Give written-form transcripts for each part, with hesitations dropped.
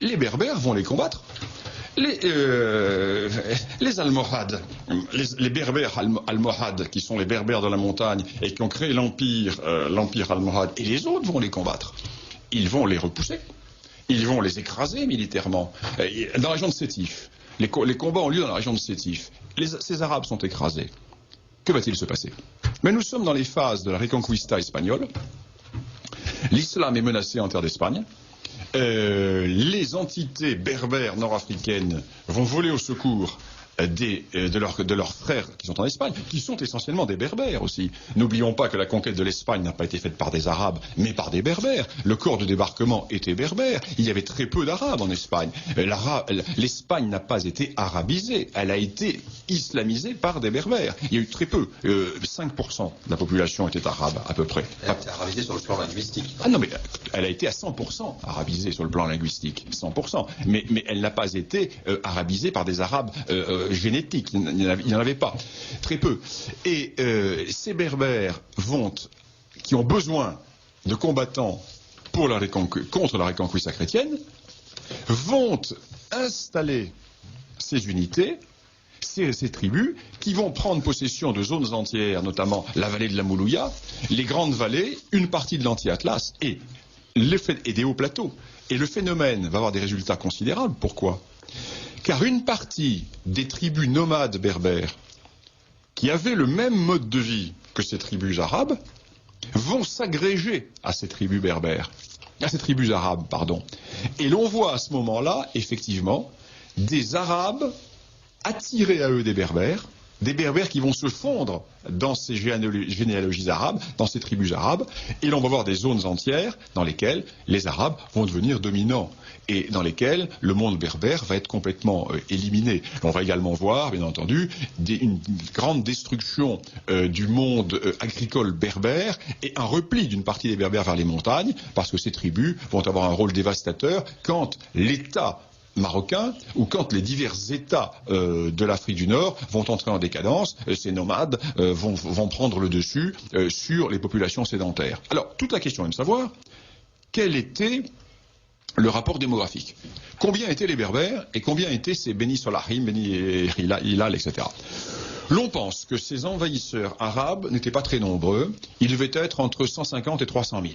les Berbères vont les combattre. Les Almohades, les Berbères Almohades, qui sont les Berbères de la montagne et qui ont créé l'empire Almohade, et les autres vont les combattre. Ils vont les repousser. Ils vont les écraser militairement. Dans la région de Sétif, les combats ont lieu dans la région de Sétif. Ces Arabes sont écrasés. Que va-t-il se passer? Mais nous sommes dans les phases de la Reconquista espagnole. L'islam est menacé en terre d'Espagne. Les entités berbères nord-africaines vont voler au secours de leurs frères qui sont en Espagne, qui sont essentiellement des berbères aussi. N'oublions pas que la conquête de l'Espagne n'a pas été faite par des Arabes, mais par des berbères. Le corps de débarquement était berbère. Il y avait très peu d'Arabes en Espagne. L'Espagne n'a pas été arabisée. Elle a été islamisée par des berbères. Il y a eu très peu. 5% de la population était arabe, à peu près. Elle a été arabisée sur le plan linguistique. Ah non, mais elle a été à 100% arabisée sur le plan linguistique. 100%. Mais elle n'a pas été arabisée par des Arabes génétique, il n'y en avait pas, très peu. Et ces berbères qui ont besoin de combattants contre la Reconquista chrétienne, vont installer ces unités, ces tribus, qui vont prendre possession de zones entières, notamment la vallée de la Moulouya, les grandes vallées, une partie de l'anti-Atlas et des hauts plateaux. Et le phénomène va avoir des résultats considérables. Pourquoi ? Car une partie des tribus nomades berbères qui avaient le même mode de vie que ces tribus arabes vont s'agréger à ces tribus berbères, à ces tribus arabes, pardon. Et l'on voit à ce moment-là, effectivement, des Arabes attirer à eux des Berbères qui vont se fondre dans ces généalogies arabes, dans ces tribus arabes, et l'on va voir des zones entières dans lesquelles les Arabes vont devenir dominants, et dans lesquelles le monde berbère va être complètement éliminé. On va également voir, bien entendu, une grande destruction du monde agricole berbère, et un repli d'une partie des Berbères vers les montagnes, parce que ces tribus vont avoir un rôle dévastateur quand l'État marocain, ou quand les divers États de l'Afrique du Nord vont entrer en décadence, ces nomades vont prendre le dessus sur les populations sédentaires. Alors, toute la question est de savoir quel était le rapport démographique. Combien étaient les Berbères et combien étaient ces Beni Solahim, Beni Hilal, etc. L'on pense que ces envahisseurs arabes n'étaient pas très nombreux, ils devaient être entre 150 et 300 000.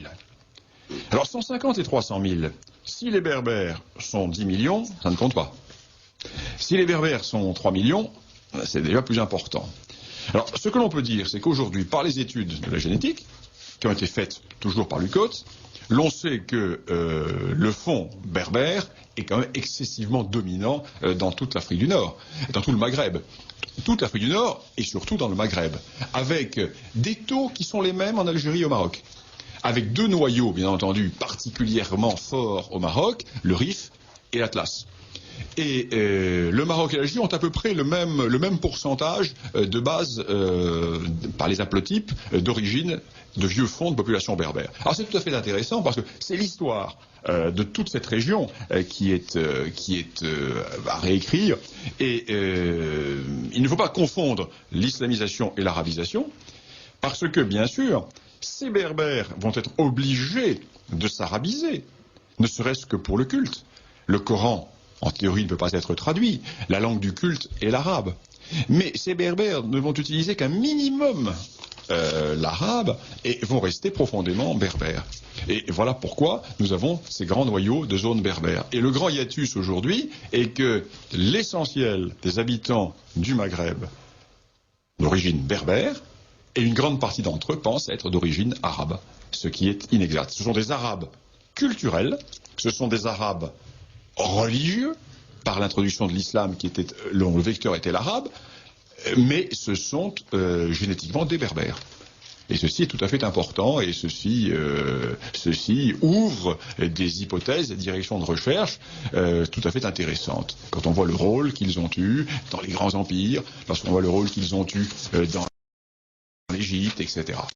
Alors 150 et 300 000, si les Berbères sont 10 millions, ça ne compte pas. Si les Berbères sont 3 millions, c'est déjà plus important. Alors ce que l'on peut dire, c'est qu'aujourd'hui, par les études de la génétique, qui ont été faites toujours par Lucotte, l'on sait que le fond berbère est quand même excessivement dominant dans toute l'Afrique du Nord, dans tout le Maghreb. Toute l'Afrique du Nord et surtout dans le Maghreb, avec des taux qui sont les mêmes en Algérie et au Maroc. Avec deux noyaux, bien entendu, particulièrement forts au Maroc, le Rif et l'Atlas. Et le Maroc et l'Algérie ont à peu près le même pourcentage de base par les haplotypes d'origine de vieux fonds de population berbère. Alors c'est tout à fait intéressant parce que c'est l'histoire de toute cette région qui est à réécrire. Et il ne faut pas confondre l'islamisation et l'arabisation parce que, bien sûr, ces berbères vont être obligés de s'arabiser, ne serait-ce que pour le culte. Le Coran, en théorie, ne peut pas être traduit. La langue du culte est l'arabe. Mais ces berbères ne vont utiliser qu'un minimum l'arabe et vont rester profondément berbères. Et voilà pourquoi nous avons ces grands noyaux de zones berbères. Et le grand hiatus aujourd'hui est que l'essentiel des habitants du Maghreb d'origine berbère, et une grande partie d'entre eux pensent être d'origine arabe, ce qui est inexact. Ce sont des Arabes culturels, ce sont des Arabes religieux, par l'introduction de l'islam dont le vecteur était l'arabe, mais ce sont génétiquement des berbères. Et ceci est tout à fait important, et ceci ouvre des hypothèses, des directions de recherche tout à fait intéressantes. Quand on voit le rôle qu'ils ont eu dans les grands empires, lorsqu'on voit le rôle qu'ils ont eu dans l'Égypte, etc.